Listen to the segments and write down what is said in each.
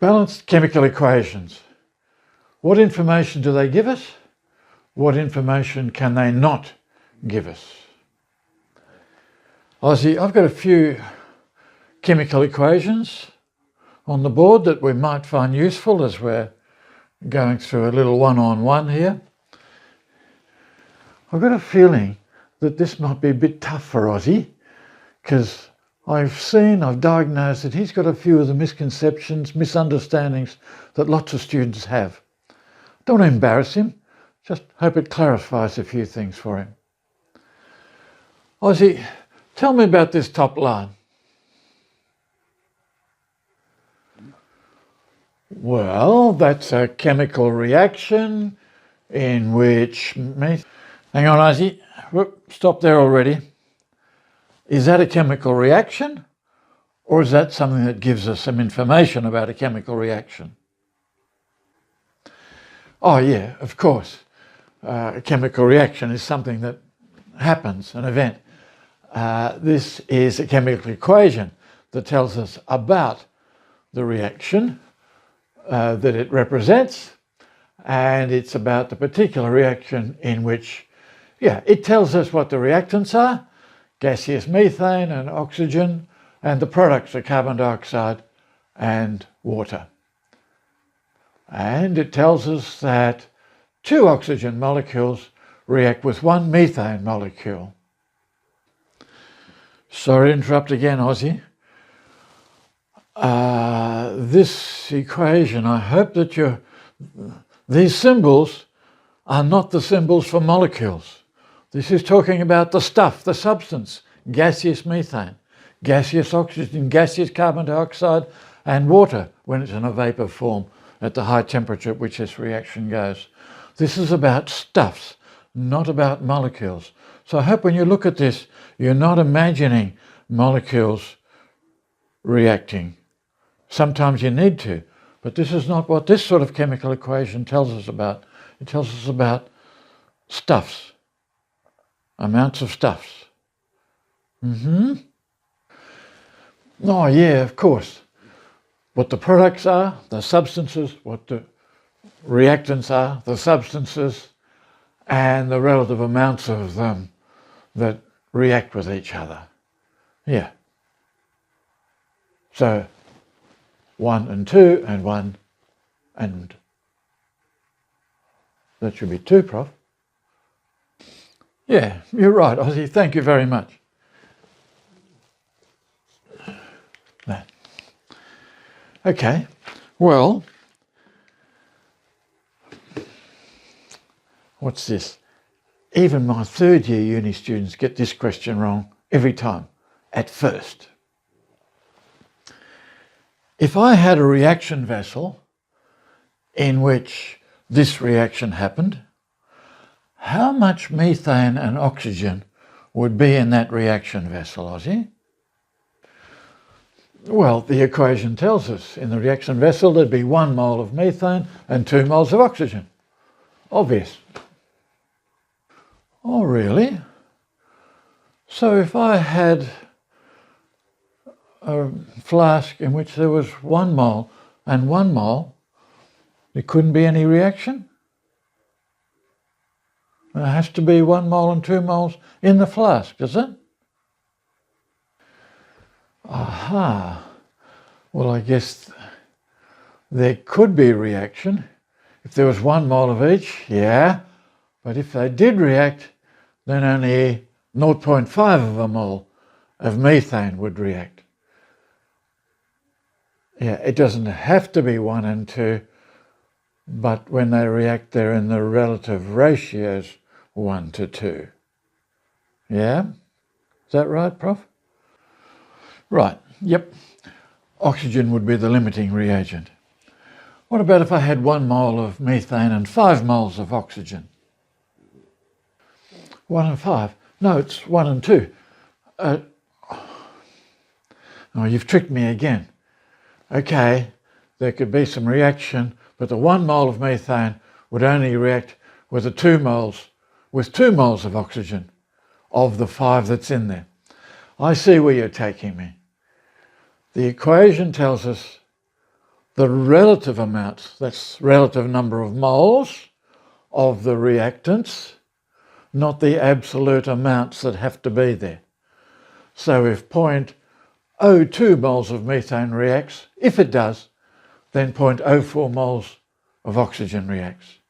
Balanced chemical equations. What information do they give us? What information can they not give us? Ozzy, I've got a few chemical equations on the board that we might find useful as we're going through a little one-on-one here. I've got a feeling that this might be a bit tough for Ozzy, because I've diagnosed that he's got a few of the misconceptions, misunderstandings that lots of students have. Don't want to embarrass him, just hope it clarifies a few things for him. Ozzy, tell me about this top line. Well, that's a chemical reaction in which... Hang on, Ozzy. Whoop, stop there already. Is that a chemical reaction, or is that something that gives us some information about a chemical reaction? Oh yeah, of course. A chemical reaction is something that happens, an event. This is a chemical equation that tells us about the reaction that it represents, and it's about the particular reaction in which, it tells us what the reactants are, gaseous methane and oxygen, and the products are carbon dioxide and water. And it tells us that 2 oxygen molecules react with 1 methane molecule. Sorry to interrupt again, Ozzy. This equation, I hope that these symbols are not the symbols for molecules. This is talking about the stuff, the substance, gaseous methane, gaseous oxygen, gaseous carbon dioxide, and water when it's in a vapor form at the high temperature at which this reaction goes. This is about stuffs, not about molecules. So I hope when you look at this, you're not imagining molecules reacting. Sometimes you need to, but this is not what this sort of chemical equation tells us about. It tells us about stuffs, amounts of stuffs. Oh yeah, of course. What the products are, the substances, what the reactants are, the substances, and the relative amounts of them that react with each other. Yeah. So 1 and 2 and 1 and... That should be 2, Prof. Yeah, you're right, Ozzy. Thank you very much. That. Okay, well, what's this? Even my 3rd year uni students get this question wrong every time, at first. If I had a reaction vessel in which this reaction happened, how much methane and oxygen would be in that reaction vessel, Ozzy? Well, the equation tells us in the reaction vessel there'd be 1 mole of methane and 2 moles of oxygen. Obvious. Oh, really? So if I had a flask in which there was 1 mole and 1 mole, there couldn't be any reaction? There has to be 1 mole and 2 moles in the flask, does it? Aha. Well, I guess there could be reaction. If there was 1 mole of each, yeah. But if they did react, then only 0.5 of a mole of methane would react. Yeah, it doesn't have to be 1 and 2, but when they react, they're in the relative ratios 1 to 2. Yeah? Is that right, Prof? Right, yep. Oxygen would be the limiting reagent. What about if I had 1 mole of methane and 5 moles of oxygen? 1 and 5. No, it's 1 and 2. Oh, you've tricked me again. Okay, there could be some reaction, but the 1 mole of methane would only react with the 2 moles of oxygen of the 5 that's in there. I see where you're taking me. The equation tells us the relative amounts, that's relative number of moles of the reactants, not the absolute amounts that have to be there. So if 0.02 moles of methane reacts, if it does, then 0.04 moles of oxygen reacts.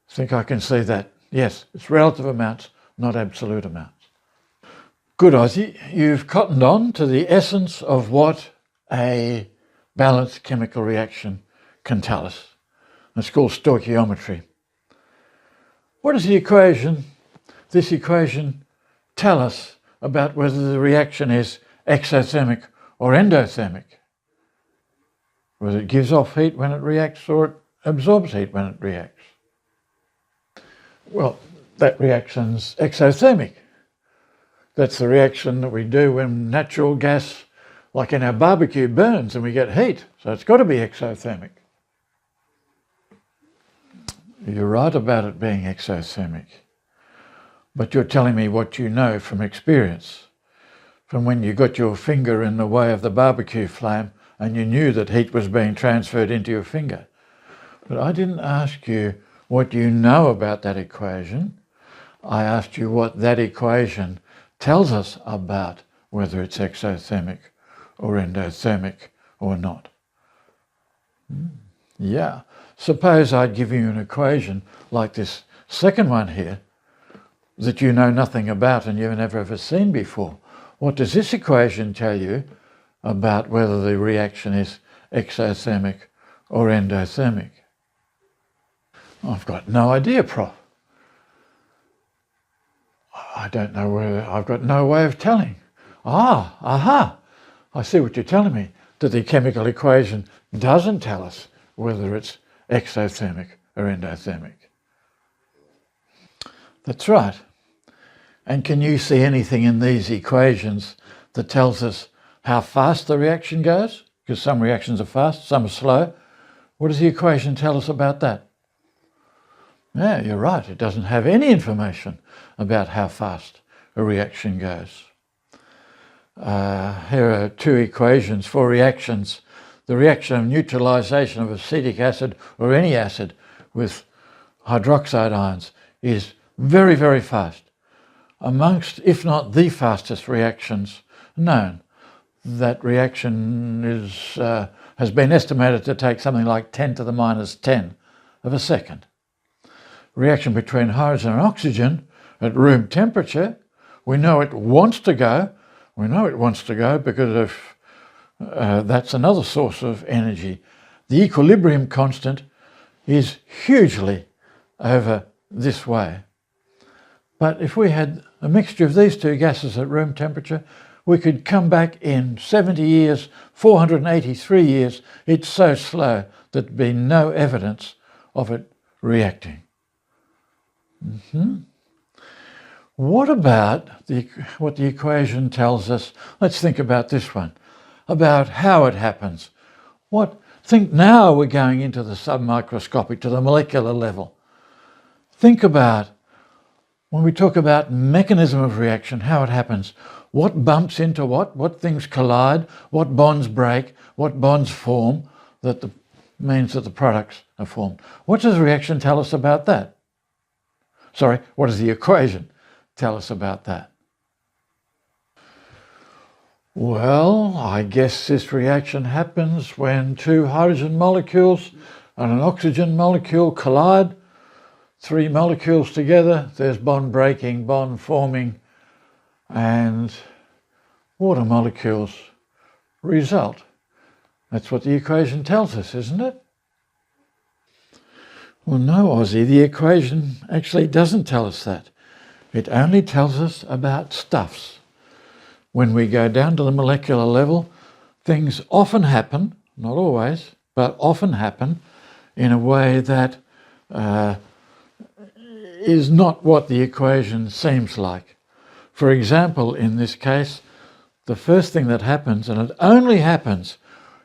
Think I can see that? Yes, it's relative amounts, not absolute amounts. Good, Aussie. You've cottoned on to the essence of what a balanced chemical reaction can tell us. It's called stoichiometry. What does this equation tell us about whether the reaction is exothermic or endothermic? Whether it gives off heat when it reacts or it absorbs heat when it reacts? Well, that reaction's exothermic. That's the reaction that we do when natural gas, like in our barbecue, burns and we get heat. So it's got to be exothermic. You're right about it being exothermic. But you're telling me what you know from experience, from when you got your finger in the way of the barbecue flame and you knew that heat was being transferred into your finger. But I didn't ask you what you know about that equation. I asked you what that equation tells us about whether it's exothermic or endothermic or not. Yeah. Suppose I'd give you an equation like this second one here that you know nothing about and you've never ever seen before. What does this equation tell you about whether the reaction is exothermic or endothermic? I've got no idea, Prof. I don't know whether I've got no way of telling. I see what you're telling me, that the chemical equation doesn't tell us whether it's exothermic or endothermic. That's right. And can you see anything in these equations that tells us how fast the reaction goes? Because some reactions are fast, some are slow. What does the equation tell us about that? Yeah, you're right. It doesn't have any information about how fast a reaction goes. Here are two equations for reactions. The reaction of neutralization of acetic acid or any acid with hydroxide ions is very, very fast. Amongst, if not the fastest reactions known. That reaction has been estimated to take something like 10 to the minus 10 of a second. Reaction between hydrogen and oxygen at room temperature, we know it wants to go. We know it wants to go because that's another source of energy. The equilibrium constant is hugely over this way. But if we had a mixture of these two gases at room temperature, we could come back in 70 years, 483 years. It's so slow that there'd be no evidence of it reacting. What about what the equation tells us? Let's think about this one, about how it happens. Think now we're going into the submicroscopic, to the molecular level. Think about, when we talk about mechanism of reaction, how it happens. What bumps into what things collide, what bonds break, what bonds form, that means that the products are formed. What does the reaction tell us about that? Sorry, what does the equation tell us about that? Well, I guess this reaction happens when two hydrogen molecules and an oxygen molecule collide. Three molecules together, there's bond breaking, bond forming, and water molecules result. That's what the equation tells us, isn't it? Well, no, Aussie, the equation actually doesn't tell us that. It only tells us about stuffs. When we go down to the molecular level, things often happen, not always, but often happen in a way that is not what the equation seems like. For example, in this case, the first thing that happens, and it only happens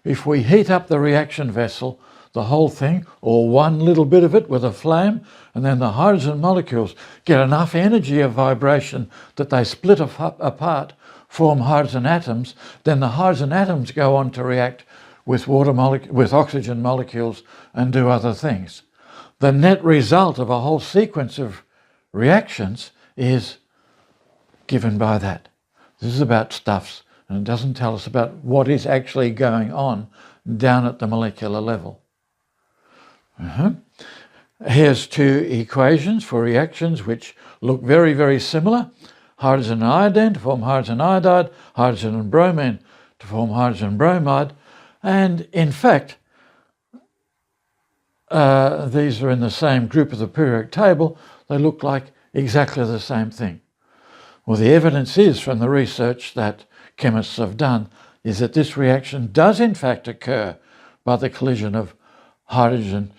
if we heat up the reaction vessel, the whole thing, or one little bit of it with a flame, and then the hydrogen molecules get enough energy of vibration that they split apart, form hydrogen atoms, then the hydrogen atoms go on to react with with oxygen molecules and do other things. The net result of a whole sequence of reactions is given by that. This is about stuffs, and it doesn't tell us about what is actually going on down at the molecular level. Here's two equations for reactions which look very, very similar. Hydrogen and iodine to form hydrogen iodide, hydrogen and bromine to form hydrogen bromide. And in fact, these are in the same group of the periodic table. They look like exactly the same thing. Well, the evidence is from the research that chemists have done is that this reaction does in fact occur by the collision of hydrogen,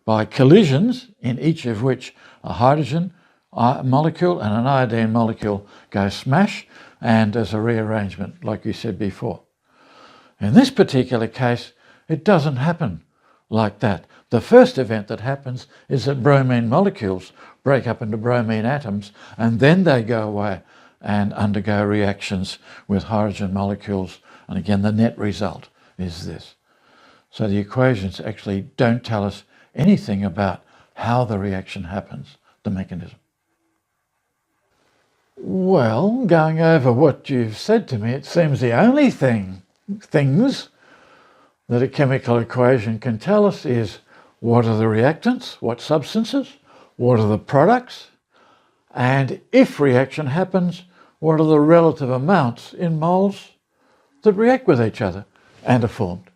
by collisions in each of which a hydrogen molecule and an iodine molecule go smash, and as a rearrangement, like you said before. In this particular case, it doesn't happen like that. The first event that happens is that bromine molecules break up into bromine atoms, and then they go away and undergo reactions with hydrogen molecules, and again the net result is this. So the equations actually don't tell us anything about how the reaction happens, the mechanism. Well, going over what you've said to me, it seems the only things that a chemical equation can tell us is what are the reactants, what substances, what are the products, and if reaction happens, what are the relative amounts in moles that react with each other and are formed.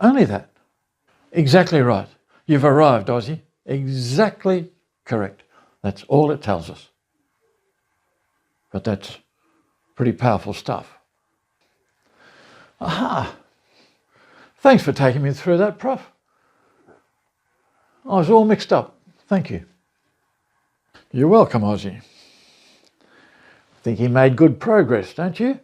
Only that. Exactly right. You've arrived, Ozzy. Exactly correct. That's all it tells us. But that's pretty powerful stuff. Aha! Thanks for taking me through that, Prof. I was all mixed up. Thank you. You're welcome, Ozzy. I think he made good progress, don't you?